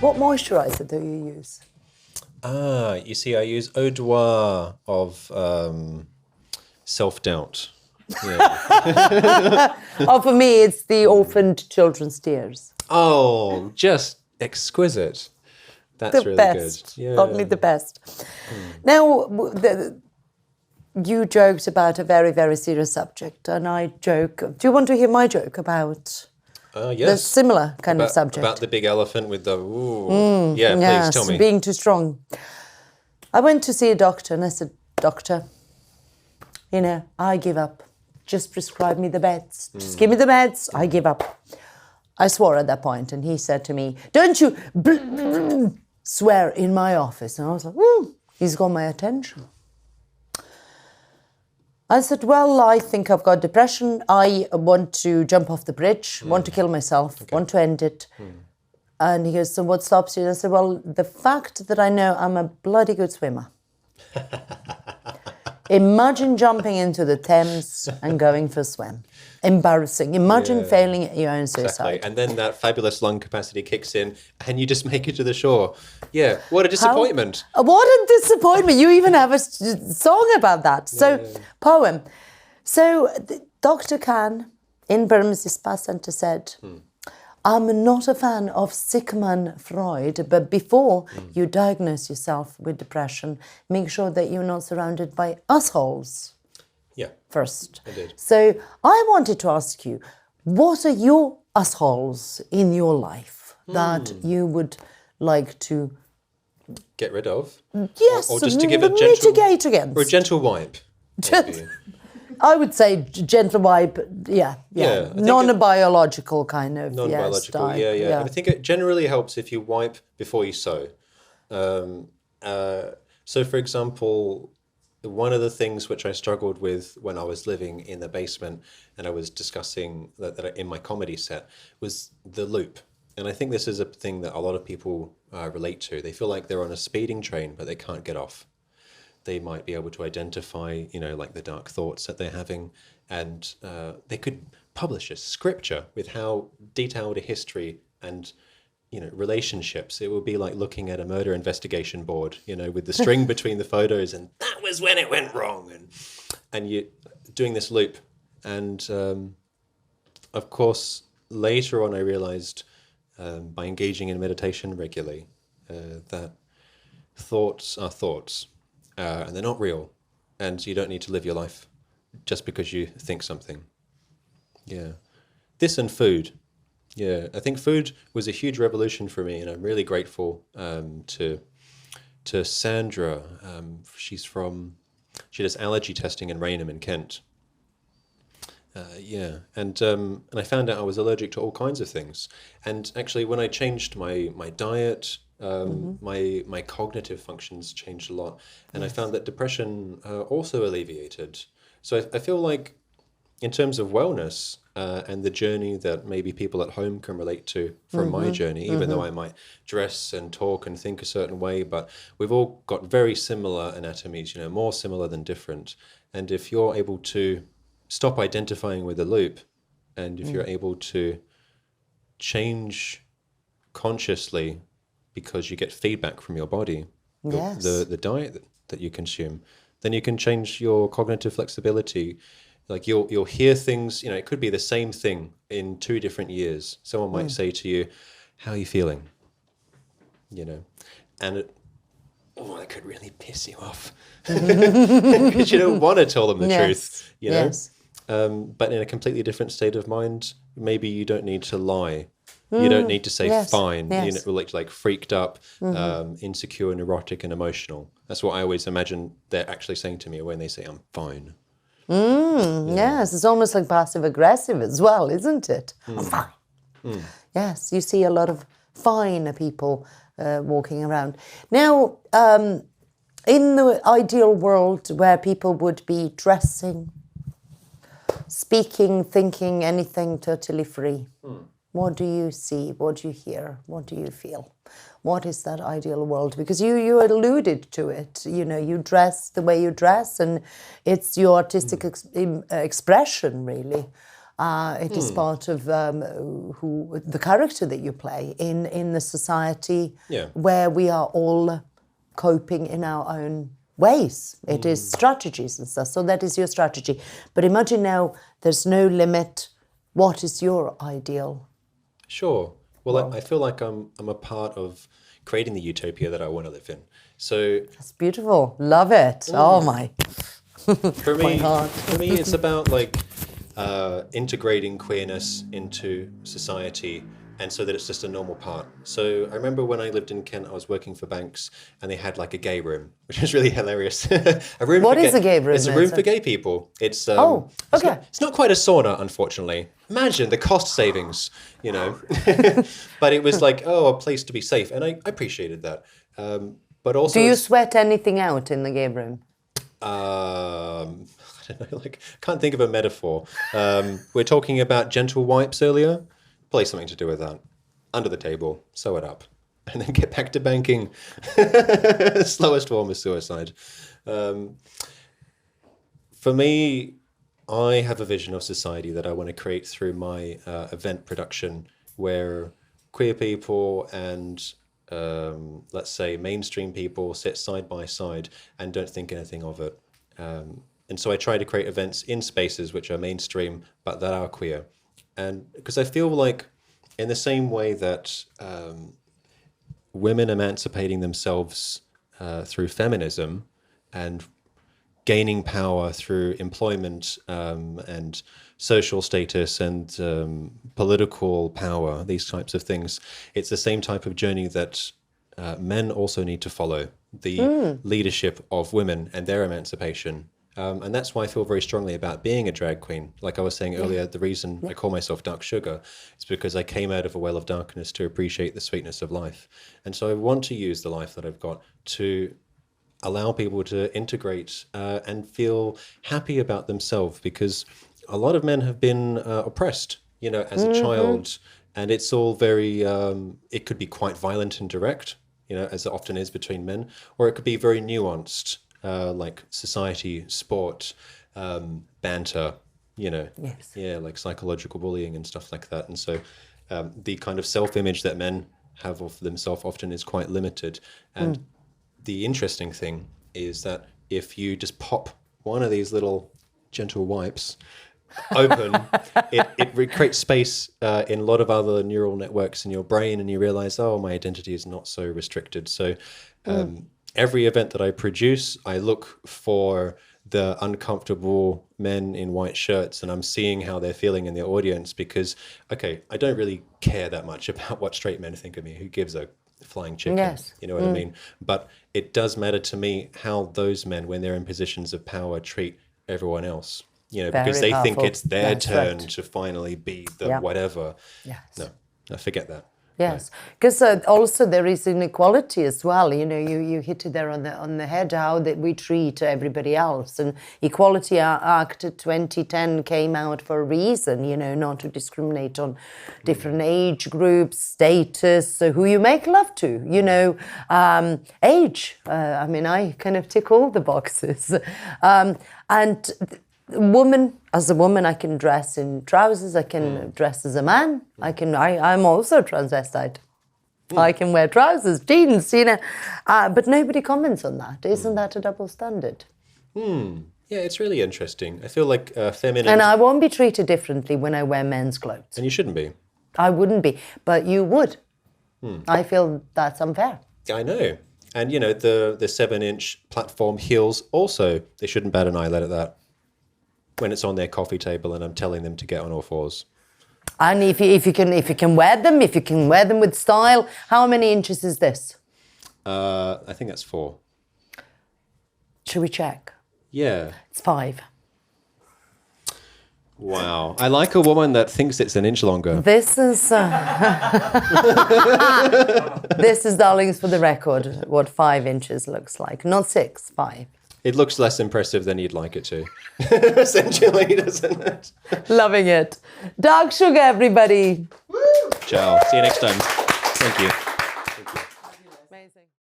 What moisturizer do you use? You see, I use Eau de Joie of self-doubt. Yeah. Oh, for me, it's the Orphaned Children's Tears. Oh, just exquisite. That's The really best. good. Yeah. Only the best. Now, you joked about a very, very serious subject, and I joke. Do you want to hear my joke about the Yes. similar kind of subject? About the big elephant with the ooh. Yeah, please tell me. Being too strong. I went to see a doctor, and I said, "Doctor, I give up. Just prescribe me the meds. Just give me the meds. I give up." I swore at that point, and he said to me, "Don't you swear in my office." And I was like, he's got my attention. I said, "Well, I think I've got depression. I want to jump off the bridge, want to kill myself, want to end it." And he goes, "So what stops you?" And I said, "Well, the fact that I know I'm a bloody good swimmer." Imagine jumping into the Thames and going for a swim. Embarrassing. Imagine failing at your own suicide. Exactly. And then that fabulous lung capacity kicks in and you just make it to the shore. Yeah, what a disappointment. What a disappointment. You even have a song about that. So, poem. So, Dr. Khan in Burmese Spa Center said, "I'm not a fan of Sigmund Freud, but before you diagnose yourself with depression, make sure that you're not surrounded by assholes." Yeah. First. I did. So I wanted to ask you, what are your assholes in your life that you would like to get rid of? Yes, or just to give a gentle mitigate against. Or a gentle wipe. Maybe. I would say gentle wipe, yeah. Non-biological kind of, non-biological, yes, yeah. And I think it generally helps if you wipe before you sew. So, for example, one of the things which I struggled with when I was living in the basement and I was discussing that in my comedy set was the loop. And I think this is a thing that a lot of people relate to. They feel like they're on a speeding train, but they can't get off. They might be able to identify, like the dark thoughts that they're having, and they could publish a scripture with how detailed a history and relationships. It would be like looking at a murder investigation board, with the string between the photos, and that was when it went wrong, and you doing this loop. And of course, later on, I realized by engaging in meditation regularly that thoughts are thoughts. And they're not real, and you don't need to live your life just because you think something. Yeah. This and food. Yeah, I think food was a huge revolution for me, and I'm really grateful to Sandra. She does allergy testing in Rainham in Kent. And I found out I was allergic to all kinds of things. And actually, when I changed my diet, my cognitive functions changed a lot, and I found that depression also alleviated. So I feel like, in terms of wellness and the journey that maybe people at home can relate to from my journey, even though I might dress and talk and think a certain way, but we've all got very similar anatomies, more similar than different. And if you're able to stop identifying with the loop, and if you're able to change consciously, because you get feedback from your body, the diet that you consume, then you can change your cognitive flexibility. Like you'll hear things, it could be the same thing in 2 different years. Someone might say to you, "How are you feeling?" And that could really piss you off because you don't want to tell them the truth, Yes. But in a completely different state of mind, maybe you don't need to lie. You don't need to say fine. Yes. Like freaked up, insecure, neurotic, and emotional. That's what I always imagine they're actually saying to me when they say I'm fine. Yes, it's almost like passive aggressive as well, isn't it? I'm fine. Yes, you see a lot of fine people walking around. Now, in the ideal world where people would be dressing, speaking, thinking, anything totally free, what do you see? What do you hear? What do you feel? What is that ideal world? Because you alluded to it. You dress the way you dress, and it's your artistic expression, really. It is part of who the character that you play in the society where we are all coping in our own ways. It is strategies and stuff. So that is your strategy. But imagine now there's no limit. What is your ideal? Sure. Well, I feel like I'm a part of creating the utopia that I want to live in. So that's beautiful. Love it. Oh my. For me, my heart. For me, it's about like integrating queerness into society, and so that it's just a normal part. So I remember when I lived in Kent, I was working for banks, and they had like a gay room, which was really hilarious. A room What for is a gay room? It's a room for gay people. It's okay. It's not quite a sauna, unfortunately. Imagine the cost savings, you know. But it was like, a place to be safe, and I appreciated that. But also, do you sweat anything out in the gay room? I don't know, like, can't think of a metaphor. We're talking about gentle wipes earlier. Probably something to do with that. Under the table, sew it up, and then get back to banking. Slowest form of suicide. For me, I have a vision of society that I want to create through my event production, where queer people and let's say mainstream people sit side by side and don't think anything of it. And so I try to create events in spaces which are mainstream, but that are queer. And because I feel like in the same way that women emancipating themselves through feminism and gaining power through employment and social status and political power, these types of things, it's the same type of journey that men also need to follow, the leadership of women and their emancipation. And that's why I feel very strongly about being a drag queen. Like I was saying earlier, the reason I call myself Dark Sugar is because I came out of a well of darkness to appreciate the sweetness of life. And so I want to use the life that I've got to allow people to integrate and feel happy about themselves, because a lot of men have been oppressed, you know, as a child, and it's all very, it could be quite violent and direct, you know, as it often is between men, or it could be very nuanced, like society, sport, banter, you know, like psychological bullying and stuff like that. And so the kind of self-image that men have of themselves often is quite limited. And the interesting thing is that if you just pop one of these little gentle wipes open, it creates space in a lot of other neural networks in your brain, and you realize, oh, my identity is not so restricted. So every event that I produce, I look for the uncomfortable men in white shirts, and I'm seeing how they're feeling in the audience, because, okay, I don't really care that much about what straight men think of me. Who gives a flying chicken? You know what I mean? But it does matter to me how those men, when they're in positions of power, treat everyone else. You know, because they think it's their turn to finally be the whatever. No, forget that. Yes, because also there is inequality as well. You know, you hit it there on the head, how that we treat everybody else. And Equality Act 2010 came out for a reason, you know, not to discriminate on different age groups, status, who you make love to, you know, age. I mean, I kind of tick all the boxes. As a woman, I can dress in trousers. I can dress as a man. I'm also transvestite. I can wear trousers, jeans, you know. But nobody comments on that. Isn't that a double standard? Yeah, it's really interesting. I feel like feminine. And I won't be treated differently when I wear men's clothes. And you shouldn't be. I wouldn't be, but you would. I feel that's unfair. I know. And you know, the 7-inch platform heels also, they shouldn't bat an eyelid at that when it's on their coffee table and I'm telling them to get on all fours. And if you can wear them with style, how many inches is this? I think that's 4. Should we check? Yeah. It's 5. Wow. I like a woman that thinks it's an inch longer. This is this is, darlings, for the record, what 5 inches looks like. Not 6, 5. It looks less impressive than you'd like it to, essentially, doesn't it? Loving it. Dark Sugar, everybody. Woo! Ciao. See you next time. Thank you.